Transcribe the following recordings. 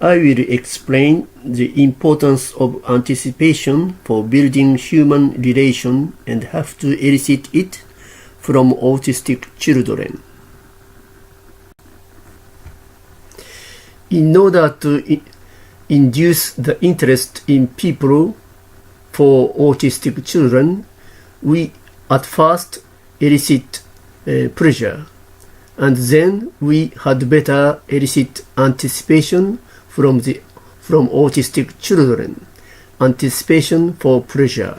I will explain the importance of anticipation for building human relation and how to elicit it from autistic children. In order to induce the interest in people for autistic children, we at first elicit pleasure, and then we had better elicit anticipation from autistic children, anticipation for pleasure.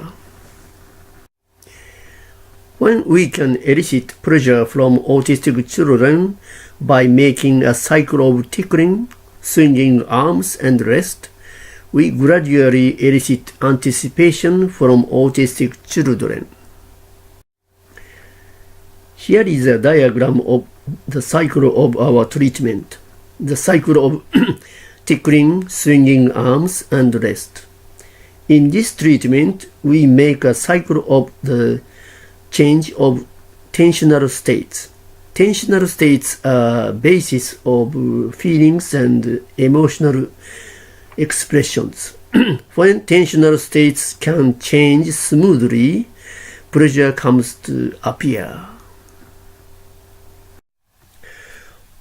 When we can elicit pleasure from autistic children by making a cycle of tickling, swinging arms, and rest, we gradually elicit anticipation from autistic children. Here is a diagram of the cycle of our treatment. The cycle of tickling, swinging arms, and rest. In this treatment, we make a cycle of the change of tensional states. Tensional states are basis of feelings and emotional expressions. When tensional states can change smoothly, pleasure comes to appear.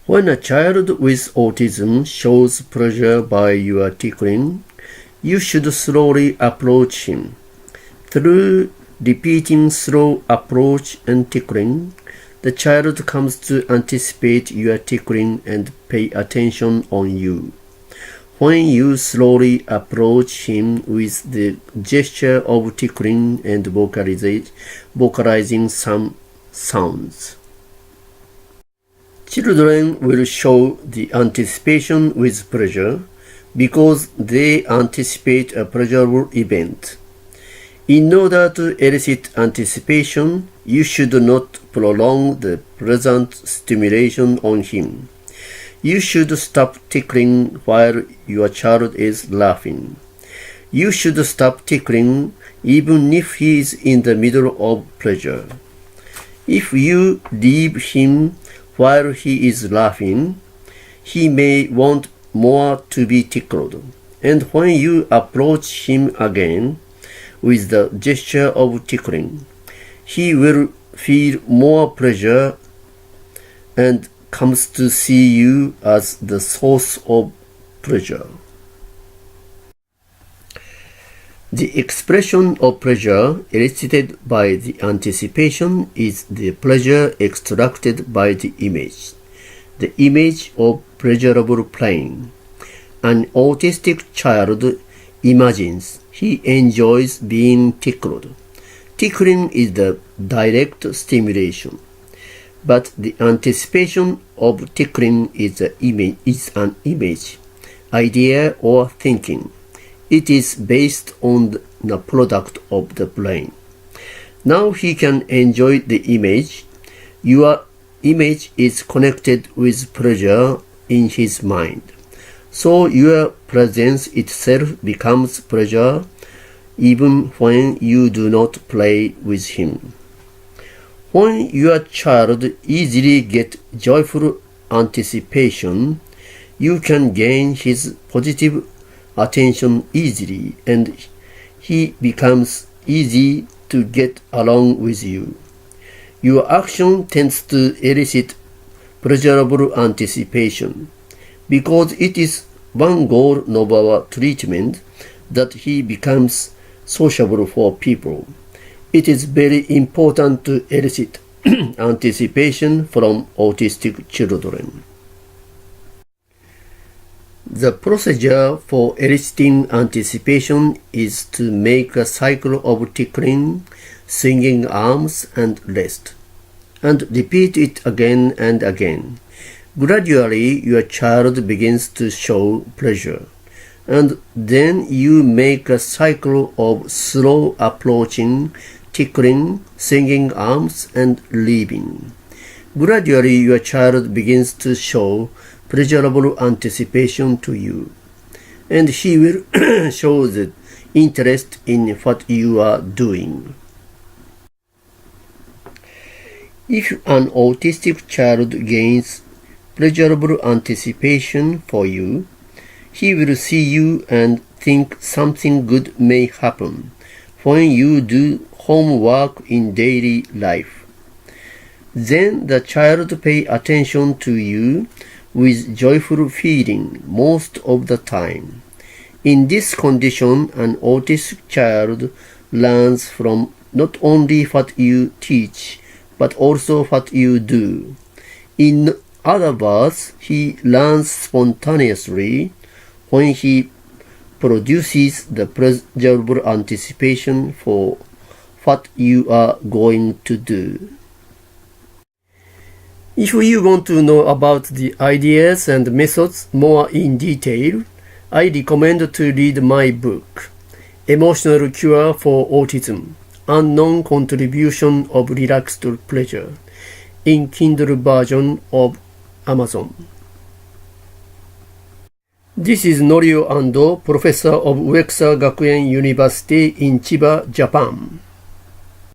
When a child with autism shows pleasure by your tickling, you should slowly approach him. Through repeating slow approach and tickling, the child comes to anticipate your tickling and pay attention on you. When you slowly approach him with the gesture of tickling and vocalizing some sounds, children will show the anticipation with pleasure because they anticipate a pleasurable event. In order to elicit anticipation, you should not prolong the pleasant stimulation on him. You should stop tickling while your child is laughing. You should stop tickling even if he is in the middle of pleasure. If you leave him while he is laughing, he may want more to be tickled, and when you approach him again with the gesture of tickling, he will feel more pleasure and comes to see you as the source of pleasure. The expression of pleasure elicited by the anticipation is the pleasure extracted by the image of pleasurable playing. An autistic child imagines he enjoys being tickled. Tickling is the direct stimulation, but the anticipation of tickling is an image, idea, or thinking. It is based on the product of the brain. Now he can enjoy the image. Your image is connected with pleasure in his mind. So your presence itself becomes pleasure even when you do not play with him. When your child easily gets joyful anticipation, you can gain his positive attention easily, and he becomes easy to get along with you. Your action tends to elicit pleasurable anticipation, because it is one goal of our treatment that he becomes sociable for people. It is very important to elicit anticipation from autistic children. The procedure for eliciting anticipation is to make a cycle of tickling, swinging arms, and rest, and repeat it again and again. Gradually, your child begins to show pleasure, and then you make a cycle of slow approaching, tickling, swinging arms, and leaving. Gradually, your child begins to show pleasurable anticipation to you, and he will show the interest in what you are doing. If an autistic child gains pleasurable anticipation for you, He will see you and think something good may happen when you do homework in daily life. Then the child pay attention to you with joyful feeling most of the time. In this condition, an autistic child learns from not only what you teach, but also what you do. In other words, he learns spontaneously when he produces the pleasurable anticipation for what you are going to do. If you want to know about the ideas and methods more in detail, I recommend to read my book, Emotional Cure for Autism, Unknown Contribution of Relaxed Pleasure, in Kindle version of Amazon. This is Norio Ando, Professor of Uexar Gakuen University in Chiba, Japan.